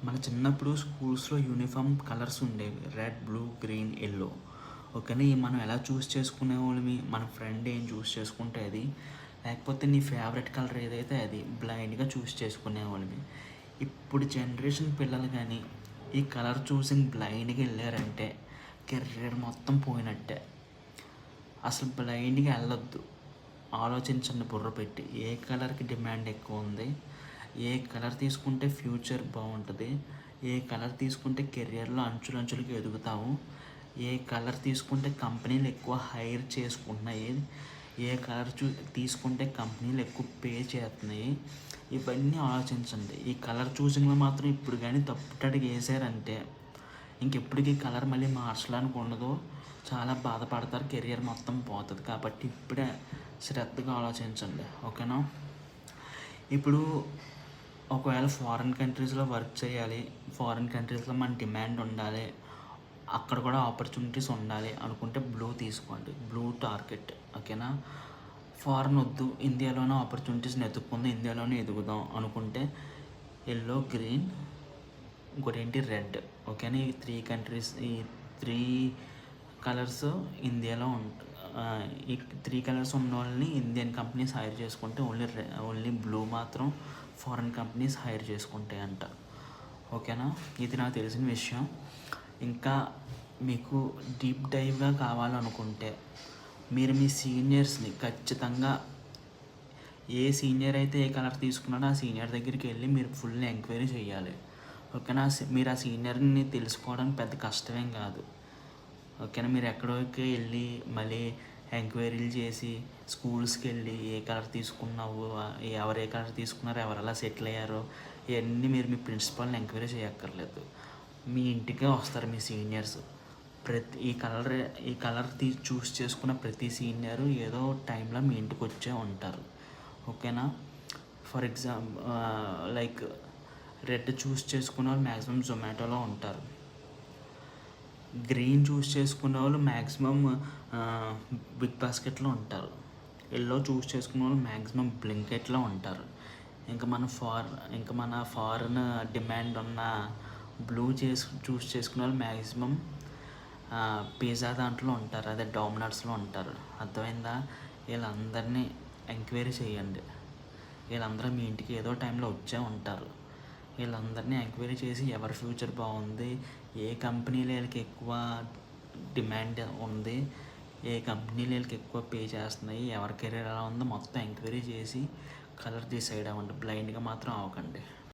మన చిన్నప్పుడు స్కూల్స్‌లో యూనిఫార్మ్ కలర్స్ ఉండేవి. Red, blue, green, yellow. ఓకేనా. ఇయి మనం ఎలా చేసుకునేవాళ్ళమి, మన ఫ్రెండ్ ఏం చేసుకుంటే అది, లేకపోతే నీ ఫేవరెట్ కలర్ ఏదైతే అది బ్లైండ్‌గా చేసుకునేవాళ్ళమి. ఇప్పుడు జనరేషన్ పిల్లలు గానీ, ఈ కలర్ చూసింగ్ బ్లైండ్‌గా ఎళ్లారంటే కెరియర్ మొత్తం పోయినట్టే. అసలు బ్లైండ్‌గా ఎళ్ళొద్దు. ఆలోచించండి బుర్ర పెట్టి. ఏ కలర్‌కి డిమాండ్ ఎక్కువుంది? ఏ కలర్ తీసుకుంటే ఫ్యూచర్ బావుంటది? ఏ కలర్ తీసుకుంటే కెరియర్‌లో అంచులంచులకి ఎదుగుతాము? ఏ కలర్ తీసుకుంటే కంపెనీలు ఎక్కువ హైర్ చేసుకుంటున్నాయి? ఏ కలర్ తీసుకుంటే కంపెనీలు ఎక్కువ పే చేస్తున్నాయి? ఇవన్నీ ఆలోచించండి. ఈ కలర్ చూసింగ్‌లో మాత్రం ఇప్పుడు గానీ తప్పటడుగు ఏసారంటే ఇంకెప్పటికి కలర్ మళ్ళీ మార్చడానికి ఉండదు. చాలా బాధపడతారు. కెరియర్ మొత్తం పోతది. కాబట్టి ఇప్పుడే శ్రద్ధగా ఆలోచించండి. ఓకేనా. ఇప్పుడు ఒకవేళ ఫారిన్ కంట్రీస్‌లో వర్క్ చేయాలి, ఫారిన్ కంట్రీస్‌లో మన డిమాండ్ ఉండాలి, అక్కడ కూడా ఆపర్చునిటీస్ ఉండాలి అనుకుంటే బ్లూ తీసుకోండి. Blue target. ఓకేనా. ఫారెన్ వద్దు, ఇండియాలోనే ఆపర్చునిటీస్‌ని ఎతుక్కుందాం, ఇండియాలోనే ఎదుగుదాం అనుకుంటే యెల్లో, గ్రీన్, ఇంకోటేంటి రెడ్. ఓకేనా. ఈ 3 కంట్రీస్, ఈ 3 కలర్స్ ఇండియాలో ఈ 3 కలర్స్ ఉన్నోళ్ళని ఇండియన్ కంపెనీస్ హైర్ చేసుకుంటే ఓన్లీ బ్లూ మాత్రం ఫారెన్ కంపెనీస్ హైర్ చేసుకుంటాయంట. ఓకేనా. ఇది నాకు తెలిసిన విషయం. ఇంకా మీకు డీప్ డైవ్‌గా కావాలనుకుంటే మీరు మీ సీనియర్స్‌ని ఖచ్చితంగా, ఏ సీనియర్ అయితే ఏ కలర్ తీసుకున్నాడో ఆ సీనియర్ దగ్గరికి వెళ్ళి మీరు ఫుల్ ఎంక్వైరీ చేయాలి. ఓకేనా. మీరు ఆ సీనియర్‌ని తెలుసుకోవడం పెద్ద కష్టమేం కాదు. ఓకేనా. మీరు ఎక్కడికి వెళ్ళి మళ్ళీ ఎంక్వైరీలు చేసి స్కూల్స్కి వెళ్ళి ఏ కలర్ తీసుకున్నావు, ఎవరు ఏ కలర్ తీసుకున్నారు, ఎవరు ఎలా సెటిల్ అయ్యారో ఇవన్నీ మీరు మీ ప్రిన్సిపాల్ని ఎంక్వైరీ చేయక్కర్లేదు. మీ ఇంటికే వస్తారు మీ సీనియర్స్. ఈ కలర్ చేసుకున్న ప్రతి సీనియరు ఏదో టైంలో మీ ఇంటికి వచ్చే ఉంటారు. ఓకేనా. ఫర్ లైక్ రెడ్ చేసుకునే వాళ్ళు మ్యాక్సిమం జొమాటోలో ఉంటారు. గ్రీన్ చేసుకునే వాళ్ళు మ్యాక్సిమం బిగ్ బాస్కెట్‌లో ఉంటారు. యెల్లో చేసుకునే వాళ్ళు మ్యాక్సిమం బ్లింకెట్‌లో ఉంటారు. ఇంకా మన ఫారెన్ డిమాండ్ ఉన్న బ్లూ చేసుకునే వాళ్ళు మ్యాక్సిమం పిజ్జా దాంట్లో ఉంటారు. అదే డోమినోస్‌లో ఉంటారు. అర్థమైందా. వీళ్ళందరినీ ఎంక్వైరీ చేయండి. వీళ్ళందరూ మీ ఇంటికి ఏదో టైంలో వచ్చే ఉంటారు. వీళ్ళందరినీ ఎంక్వైరీ చేసి ఎవరి ఫ్యూచర్ బాగుంది, ఏ కంపెనీలు వీళ్ళకి ఎక్కువ డిమాండ్ ఉంది, ఏ కంపెనీలు వీళ్ళకి ఎక్కువ పే చేస్తున్నాయి, ఎవరి కెరీర్ ఎలా ఉందో మొత్తం ఎంక్వైరీ చేసి కలర్ డిసైడ్ అవ్వండి. బ్లైండ్గా మాత్రం అవ్వకండి.